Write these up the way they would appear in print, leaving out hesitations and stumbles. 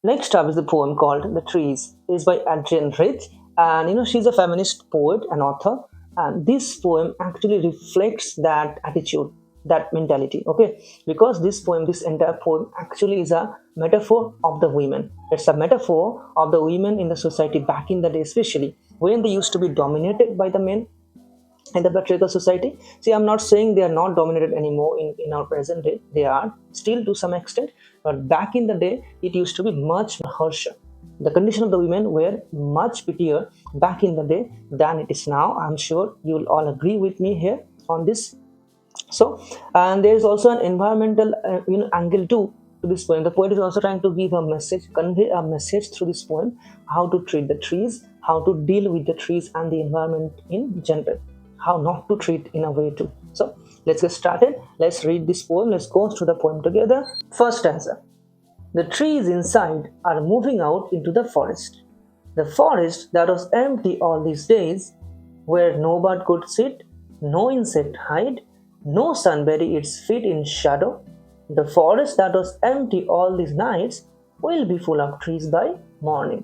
Next up is the poem called The Trees. It's by Adrienne Rich, and she's a feminist poet and author. And this poem actually reflects that attitude, that mentality. Okay, because this entire poem actually is a metaphor of the women. It's a metaphor of the women in the society back in the day, especially when they used to be dominated by the men in the patriarchal society. See, I'm not saying they are not dominated anymore in our present day. They are still to some extent, but back in the day, it used to be much harsher. The condition of the women were much pettier back in the day than it is now. I'm sure you'll all agree with me here on this. So, and there is also an environmental angle too to this poem. The poet is also trying to give a message, convey a message through this poem, how to treat the trees, how to deal with the trees and the environment in general, how not to treat in a way too. So let's get started. Let's read this poem. Let's go through the poem together. First stanza. The trees inside are moving out into the forest. The forest that was empty all these days, where no bird could sit, no insect hide, no sun bury its feet in shadow. The forest that was empty all these nights will be full of trees by morning.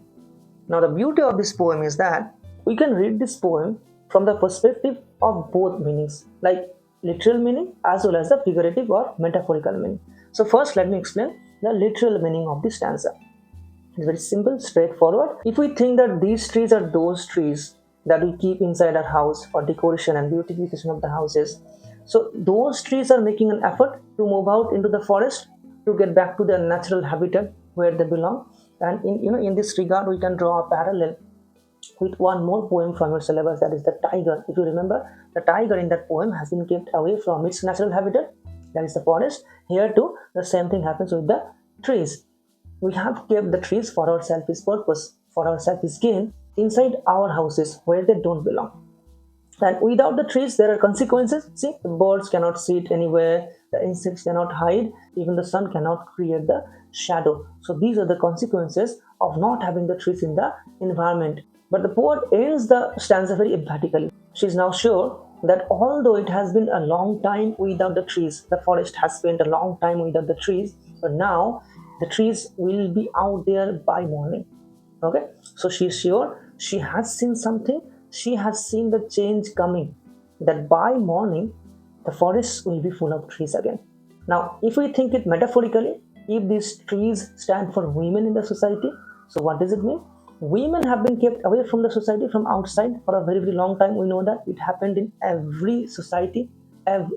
Now, the beauty of this poem is that we can read this poem from the perspective of both meanings, like literal meaning as well as the figurative or metaphorical meaning. So, first, let me explain the literal meaning of this stanza. It's very simple, straightforward. If we think that these trees are those trees that we keep inside our house for decoration and beautification of the houses, so those trees are making an effort to move out into the forest to get back to their natural habitat where they belong. And in this regard, we can draw a parallel with one more poem from your syllabus, that is the tiger. If you remember, the tiger in that poem has been kept away from its natural habitat, that is the forest. Here too, the same thing happens with the trees. We have kept the trees for our selfish purpose, for our selfish gain, inside our houses where they don't belong. And without the trees, there are consequences. See, the birds cannot sit anywhere, the insects cannot hide, even the sun cannot create the shadow. So these are the consequences of not having the trees in the environment. But the poet ends the stanza very emphatically. She is now sure that although it has been a long time without the trees, the forest has spent a long time without the trees, but now the trees will be out there by morning. Okay, so she is sure, she has seen something, she has seen the change coming, that by morning the forest will be full of trees again. Now, if we think it metaphorically, if these trees stand for women in the society, so what does it mean? Women have been kept away from the society, from outside, for a very, very long time. We know that it happened in every society,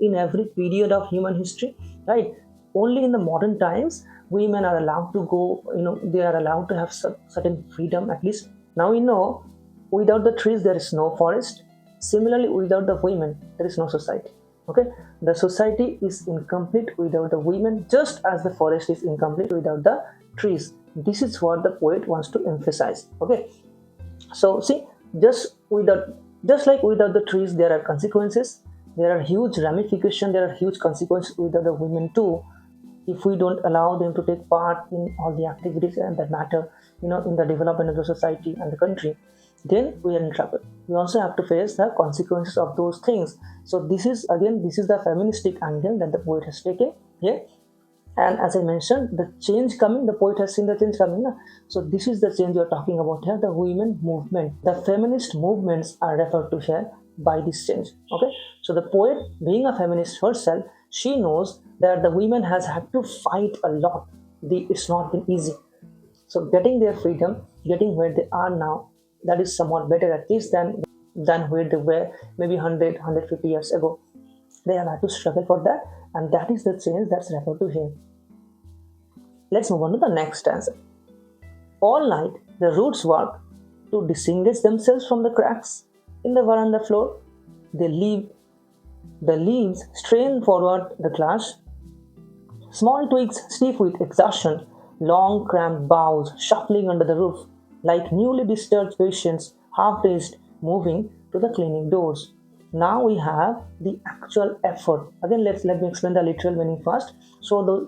in every period of human history, right? Only in the modern times women are allowed to go, they are allowed to have certain freedom. At least now we know, without the trees there is no forest. Similarly, without the women there is no society. Okay, the society is incomplete without the women, just as the forest is incomplete without the trees. This is what the poet wants to emphasize. Okay, so see, just like without the trees there are consequences, there are huge ramifications, there are huge consequences without the women too. If we don't allow them to take part in all the activities and that matter, in the development of the society and the country, then we are in trouble. We also have to face the consequences of those things. So this is the feministic angle that the poet has taken here. And as I mentioned, the change coming, the poet has seen the change coming. So this is the change you're talking about here, the women movement. The feminist movements are referred to here by this change. Okay, so the poet, being a feminist herself, she knows that the women has had to fight a lot. It's not been easy. So getting their freedom, getting where they are now, that is somewhat better at least than where they were maybe 150 years ago. They have had to struggle for that, and that is the change that's referred to here. Let's move on to the next stanza. All night the roots work to disengage themselves from the cracks in the veranda floor. The leaves strain forward the clash. Small twigs stiff with exhaustion, long cramped boughs shuffling under the roof, like newly disturbed patients, half-dazed, moving to the cleaning doors. Now we have the actual effort. Again, let me explain the literal meaning first. So,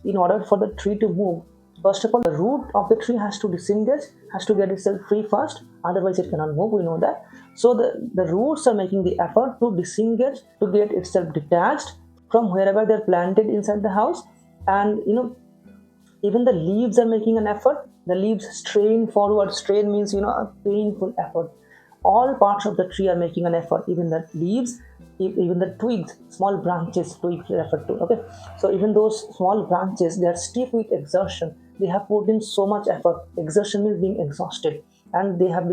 in order for the tree to move, first of all, the root of the tree has to disengage, has to get itself free first. Otherwise, it cannot move. We know that. So the roots are making the effort to disengage, to get itself detached from wherever they're planted inside the house, and Even the leaves are making an effort. The leaves strain forward. Strain means, a painful effort. All parts of the tree are making an effort. Even the leaves, even the twigs, small branches, twigs referred to. Okay, so even those small branches, they are stiff with exertion. They have put in so much effort. Exertion means being exhausted, and they have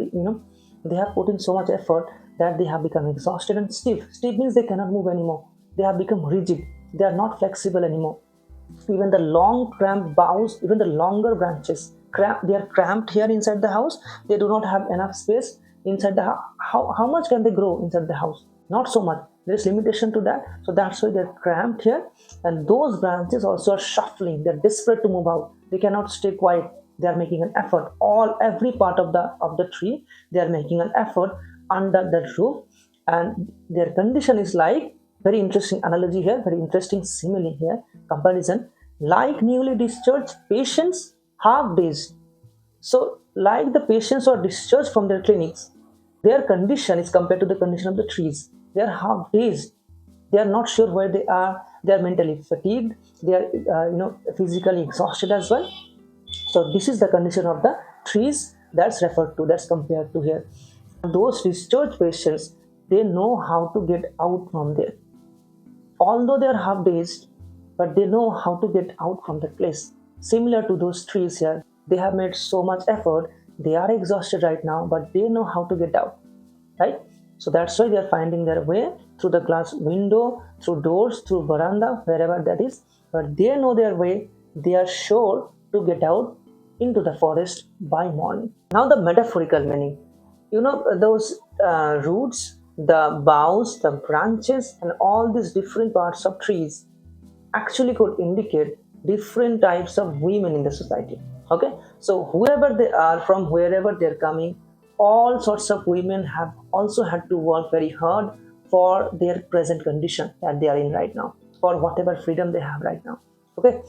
put in so much effort that they have become exhausted and stiff. Stiff means they cannot move anymore. They have become rigid. They are not flexible anymore. Even the long cramped boughs, even the longer branches, they are cramped here inside the house. They do not have enough space inside the house. How much can they grow inside the house? Not so much. There is limitation to that. So that's why they're cramped here. And those branches also are shuffling. They're desperate to move out. They cannot stay quiet. They are making an effort. Every part of the tree, they are making an effort under the roof. And their condition is like, very interesting analogy here, very interesting simile here, comparison, like newly discharged patients, half dazed. So, like the patients who are discharged from their clinics, their condition is compared to the condition of the trees. They are half dazed. They are not sure where they are. They are mentally fatigued. They are, physically exhausted as well. So this is the condition of the trees that's referred to, that's compared to here. Those discharged patients, they know how to get out from there. Although they are half dazed, but they know how to get out from that place. Similar to those trees here, they have made so much effort. They are exhausted right now, but they know how to get out, right? So that's why they are finding their way through the glass window, through doors, through veranda, wherever that is. But they know their way. They are sure to get out into the forest by morning. Now the metaphorical meaning. Those roots, the boughs, the branches, and all these different parts of trees actually could indicate different types of women in the society. Okay, so whoever they are, from wherever they're coming, all sorts of women have also had to work very hard for their present condition that they are in right now, for whatever freedom they have right now. Okay,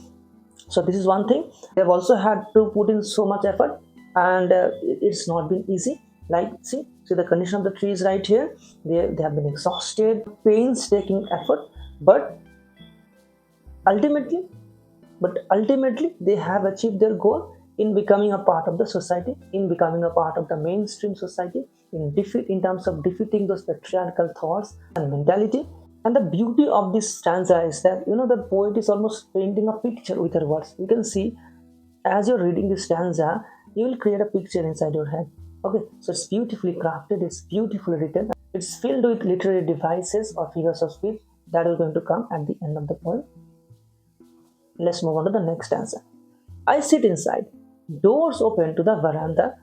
so this is one thing. They have also had to put in so much effort, and it's not been easy. Like, see the condition of the trees right here. They have been exhausted, painstaking effort, but ultimately ultimately they have achieved their goal in becoming a part of the society, in becoming a part of the mainstream society, in terms of defeating those patriarchal thoughts and mentality. And the beauty of this stanza is that the poet is almost painting a picture with her words. You can see, as you're reading this stanza, you will create a picture inside your head. Okay, so it's beautifully crafted, it's beautifully written, it's filled with literary devices or figures of speech that are going to come at the end of the poem. Let's move on to the next stanza. I sit inside, doors open to the veranda,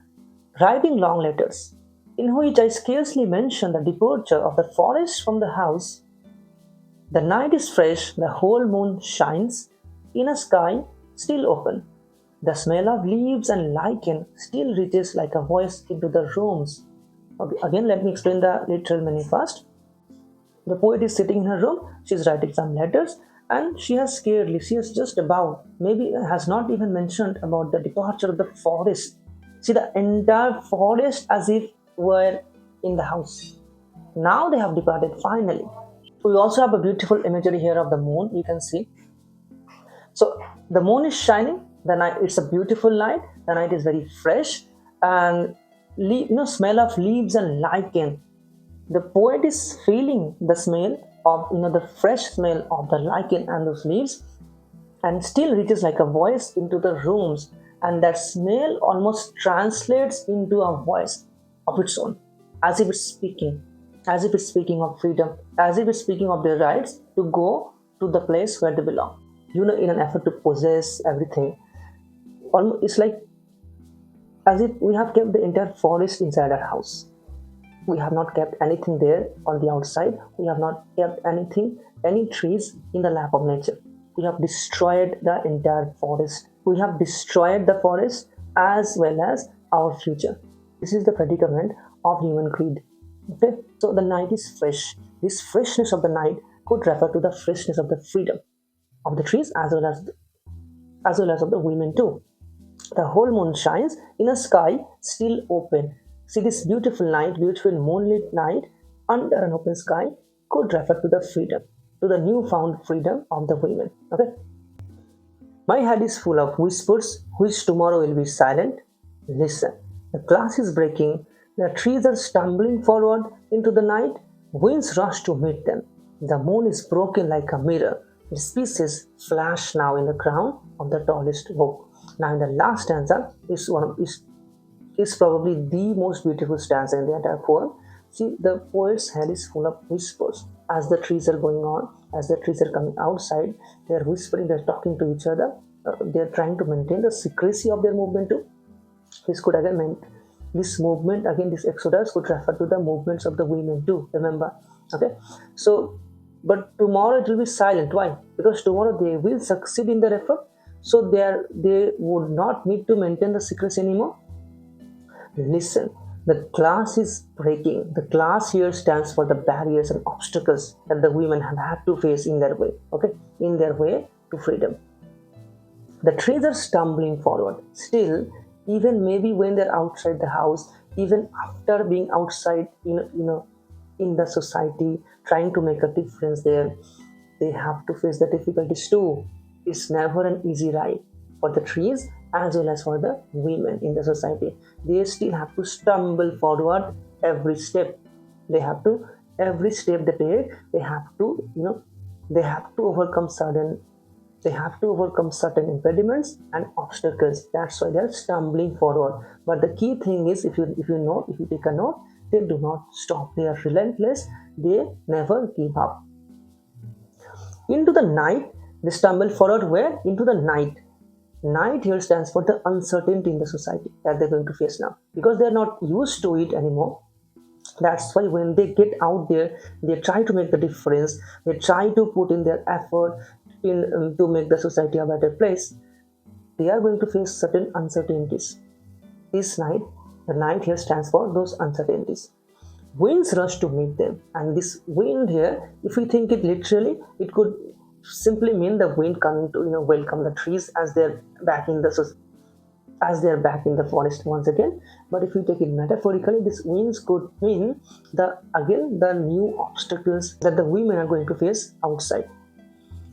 writing long letters, in which I scarcely mention the departure of the forest from the house. The night is fresh, the whole moon shines, in a sky still open. The smell of leaves and lichen still reaches like a voice into the rooms. Okay, again, let me explain the literal meaning first. The poet is sitting in her room, she's writing some letters, and she has just about, maybe has not even mentioned about the departure of the forest. See the entire forest as if were in the house. Now they have departed finally. We also have a beautiful imagery here of the moon, you can see. So the moon is shining, the night, it's a beautiful night, the night is very fresh, and smell of leaves and lichen. The poet is feeling the smell of the fresh smell of the lichen and those leaves, and still reaches like a voice into the rooms, and that smell almost translates into a voice of its own, as if it's speaking, of freedom, as if it's speaking of their rights to go to the place where they belong, in an effort to possess everything. Almost, it's like as if we have kept the entire forest inside our house. We have not kept anything there on the outside. We have not kept any trees in the lap of nature. We have destroyed the entire forest. We have destroyed the forest as well as our future. This is the predicament of human greed. Okay? So the night is fresh. This freshness of the night could refer to the freshness of the freedom of the trees as well as of the women too. The whole moon shines in a sky still open. See, this beautiful night, beautiful moonlit night under an open sky could refer to the freedom, to the newfound freedom of the women. Okay. My head is full of whispers, which tomorrow will be silent. Listen, the glass is breaking, the trees are stumbling forward into the night, winds rush to meet them. The moon is broken like a mirror, its pieces flash now in the crown of the tallest oak. Now, in the last stanza is probably the most beautiful stanza in the entire poem. See, the poet's head is full of whispers. As the trees are going on, as the trees are coming outside, they are whispering, they're talking to each other. They're trying to maintain the secrecy of their movement too. This could again mean this movement again, this exodus could refer to the movements of the women too. Remember, okay? So, but tomorrow it will be silent. Why? Because tomorrow they will succeed in their effort. So they would not need to maintain the secrecy anymore. Listen, the glass is breaking. The glass here stands for the barriers and obstacles that the women have had to face in their way, okay, in their way to freedom. The trees are stumbling forward. Still, even maybe when they're outside the house, even after being outside, in the society, trying to make a difference there, they have to face the difficulties too. It's never an easy ride for the trees as well as for the women in the society. They still have to stumble forward every step. They have to every step they take. They have to they have to overcome certain impediments and obstacles. That's why they're stumbling forward. But the key thing is, if you take a note, they do not stop. They are relentless. They never give up. Into the night, they stumble forward where? Into the night. Night here stands for the uncertainty in the society that they're going to face now because they're not used to it anymore. That's why when they get out there, they try to make the difference. They try to put in their effort to make the society a better place. They are going to face certain uncertainties. This night, the night here stands for those uncertainties. Winds rush to meet them, and this wind here, if we think it literally, it could simply mean the wind coming to welcome the trees as they're back in the forest once again. But if we take it metaphorically, these winds could mean the new obstacles that the women are going to face outside.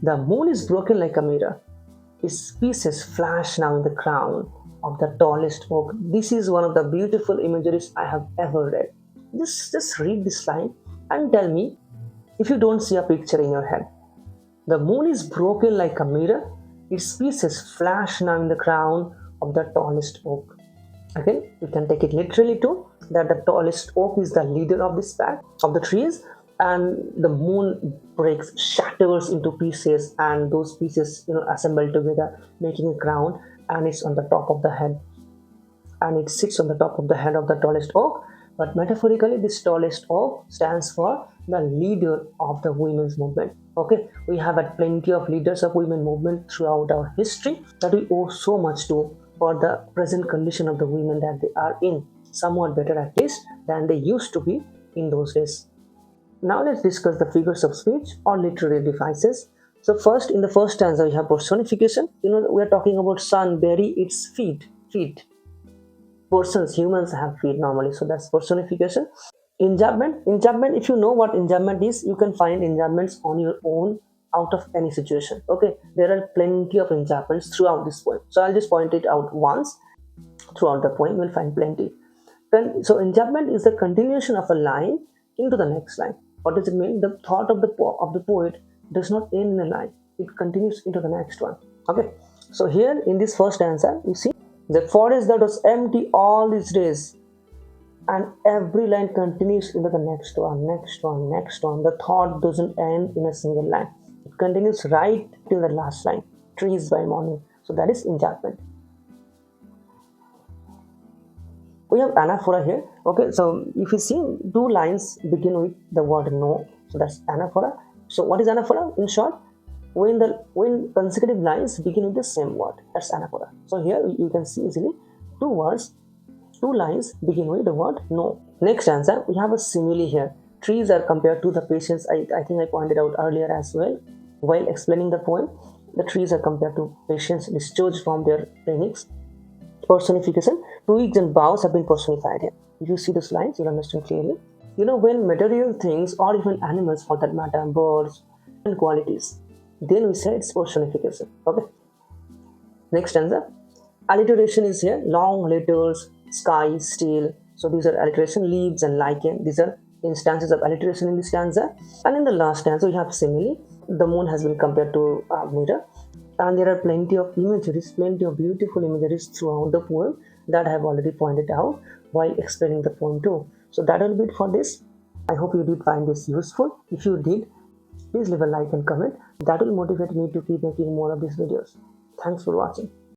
The moon is broken like a mirror. Its pieces flash now in the crown of the tallest oak. This is one of the beautiful imageries I have ever read. Just read this line and tell me if you don't see a picture in your head. The moon is broken like a mirror. Its pieces flash now in the crown of the tallest oak. Again, we can take it literally too, that the tallest oak is the leader of this pack of the trees, and the moon breaks, shatters into pieces, and those pieces assemble together, making a crown, and it's on the top of the head, and it sits on the top of the head of the tallest oak. But metaphorically, this tallest oak stands for the leader of the women's movement. Okay, we have had plenty of leaders of women movement throughout our history that we owe so much to for the present condition of the women that they are in, somewhat better at least than they used to be in those days. Now let's discuss the figures of speech or literary devices. So first, in the first stanza, we have personification. We are talking about sun bury its feet. Persons, humans have feet normally, so that's personification. Enjambment, if you know what enjambment is, you can find enjambments on your own out of any situation. Okay, there are plenty of enjambments throughout this poem, so I'll just point it out once. Throughout the poem you'll find plenty. Then, so enjambment is the continuation of a line into the next line. What does it mean? The thought of the poet does not end in a line, it continues into the next one. Okay, so here in this first stanza, you see the forest that was empty all these days, and every line continues into the next one. The thought doesn't end in a single line, it continues right till the last line, trees by morning. So that is enjambment. We have anaphora here. Okay, so if you see, two lines begin with the word no, so that's anaphora. So what is anaphora? In short, when consecutive lines begin with the same word, that's anaphora. So here you can see easily two lines begin with the word no. Next answer, we have a simile here. Trees are compared to the patients. I think I pointed out earlier as well while explaining the poem. The trees are compared to patients discharged from their clinics. Personification, twigs and boughs have been personified here. If you see these lines, you'll understand clearly. When material things or even animals for that matter, birds and qualities, then we say it's personification. Okay. Next stanza. Alliteration is here. Long letters, sky, steel. So these are alliteration. Leaves and lichen. These are instances of alliteration in this stanza. And in the last stanza, we have simile. The moon has been compared to a mirror. And there are plenty of imageries, plenty of beautiful imageries throughout the poem that I have already pointed out while explaining the poem too. So that will be it for this. I hope you did find this useful. If you did, please leave a like and comment. That will motivate me to keep making more of these videos. Thanks for watching.